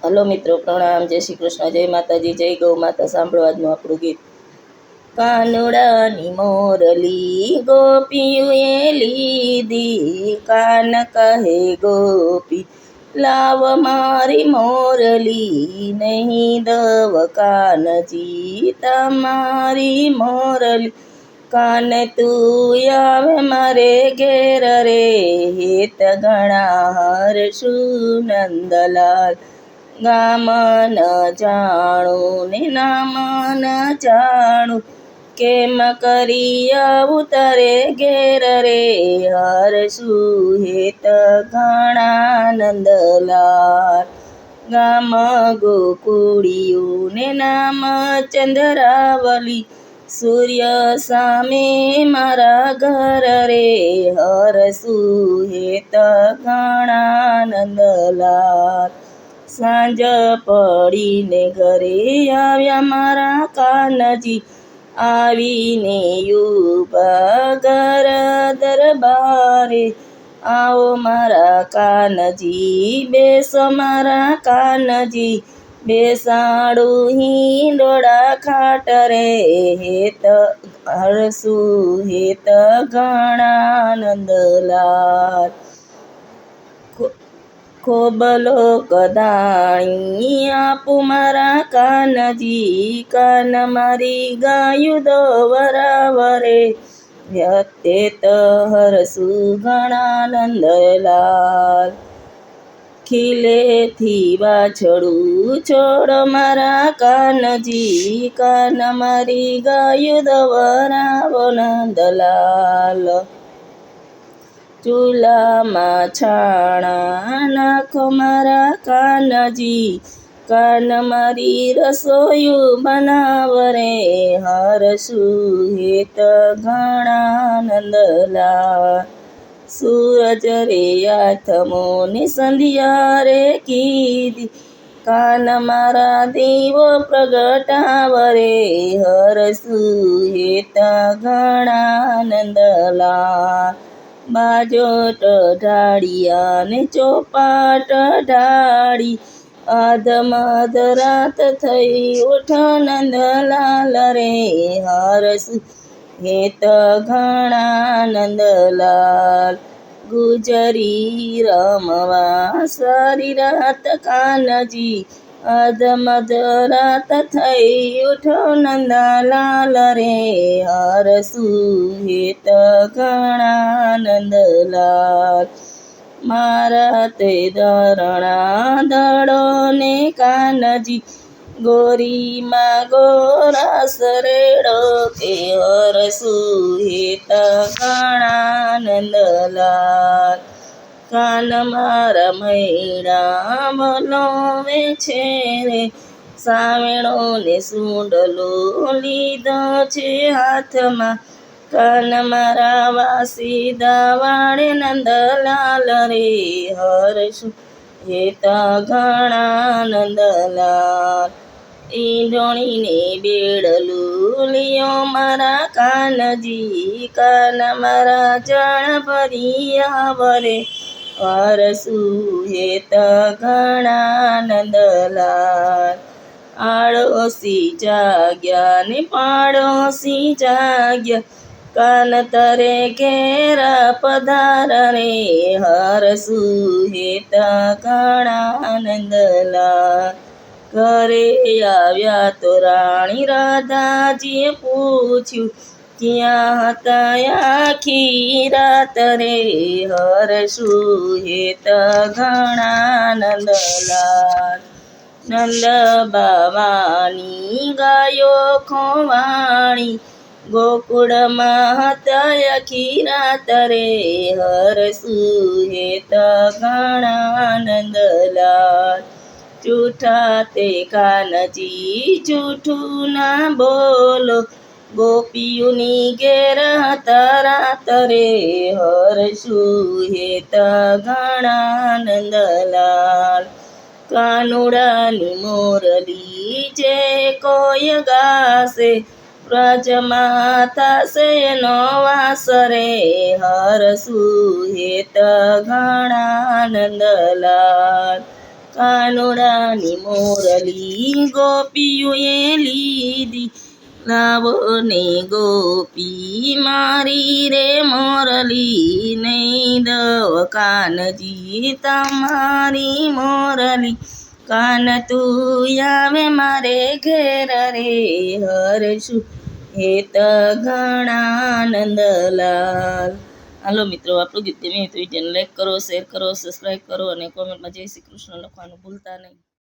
Hello મિત્રો, પ્રણામ, જય શ્રી કૃષ્ણ, જય માતાજી, જય ગૌ માતા. સાંભળો આજનું આપણું ગીત. કાનુડાની મોરલી ગોપીઓએ લીધી, કાન કહે ગોપી લાવ મારી મોરલી, નહીં દવ કાનજી તમારી મોરલી. કાન તું આવે મારે ઘેર રે, હેત ઘણા હરશું નંદલાલ. ગામ ન જાણું ને નામ ન જાણું, કેમ કરી આવું તારે ઘેર રે, હરશું હેત ઘણા નંદલાલ. ગામ ગોકુળિયું ને નામ ચંદ્રાવલી, સૂર્ય સામે મારા ઘર રે, હરશું હેત ઘણા નંદલાલ. સાંજ પડીને ઘરે આવ્યા મારા કાનજી, આવીને ઊભા ઘર દરબારે. આવો મારા કાનજી, બેસો મારા કાનજી, બેસાડું હિંડોળા ખાટ રે, હેત હરશું હેત ઘણા નંદલાલ. ખોબલો કદાણી આપું મારા કાનજી, કાન મારી ગાયું દોવરાવરે, વ્યતેત હરશું ઘણા નંદલાલ. ખીલેથી વાછડું છોડો મારા કાનજી, કાન મારી ગાયું દોવરાવો નંદલાલ. ચૂલામાં છાણા નાખો મારા કાનજી, કાન મારી રસોયું બનાવરે, હરશું હેત ઘણા નંદલાલ. સૂરજ રે આથમો ને સંધ્યા રે કીધી, કાન મારા દીવો પ્રગટાવરે, હરશું હેત ઘણા નંદલાલ. બાજોટ ઢાળિયા ને ચોપાટ ઢાળી, અધમધ રાત થઈ ઉઠ નંદલાલ રે, હરશું હેત ઘણા નંદલાલ. ગુજરી રમવા સારી રાત કાનજી, અધમધ રાત થઈ ઉઠો નંદલાલ રે, હરશું હેત ઘણા નંદલાલ. મારા તે ધરણા ધડો ને કાનજી, ગોરીમાં ગોરાસ રેડો, કે હરશું હેત ઘણા નંદલાલ. કાન મારા મૈડા બોલોવે છે રે, સાવેણો ને સૂંડલો લીધો છે હાથમાં, કાન મારા વાસી દાવાડે નંદલાલ રે, હરશું હેત ઘણા નંદલાલ. ઈંઢોણીને બેડલું લિયો મારા કાનજી, કાન મારા જણ ભરી આવરે, હરશું હેત ઘણા નંદલાલ. આડોશી જાગ્યા ને પાડોશી જાગ્યા, કાન તરે ઘેર પધાર રે, હરશું હેત ઘણા નંદલાલ. ઘરે આવ્યા તો રાણી રાધાજીએ પૂછ્યું, ક્યાં હતા આખી રાત રે, હરશું હેત ઘણા નંદલાલ. નંદ બાવાની ગાયો ખોવાણી, ગોકુળમાં હતા આખી રાત રે, હરશું હેત ઘણા નંદલાલ. જૂઠા તે કાનજી જૂઠું ના બોલો, ગોપીઓની ઘેર હતા રાત રે, હરશું હેત ઘણા નંદલાલ. કાનુડાની મોરલી જે કોઈ ગાશે, વ્રજમાં થશે નો વાસ રે, હરશું હેત ઘણા નંદલાલ. કાનુડાની મોરલી ગોપીઓએ લીધી, લાવો ને ગોપી મારી રે મોરલી, નહીં દવ કાનજી તમારી મોરલી, કાન તું આવે મારે ઘેર રે, હરશું હેત ઘણા નંદલાલ. હાલો મિત્રો, આપણું ગીત ગમ્યું તો વિડીયોને લાઈક કરો, શેર કરો, સબસ્ક્રાઈબ કરો અને કોમેન્ટમાં જય શ્રી કૃષ્ણ લખવાનું ભૂલતા નહીં.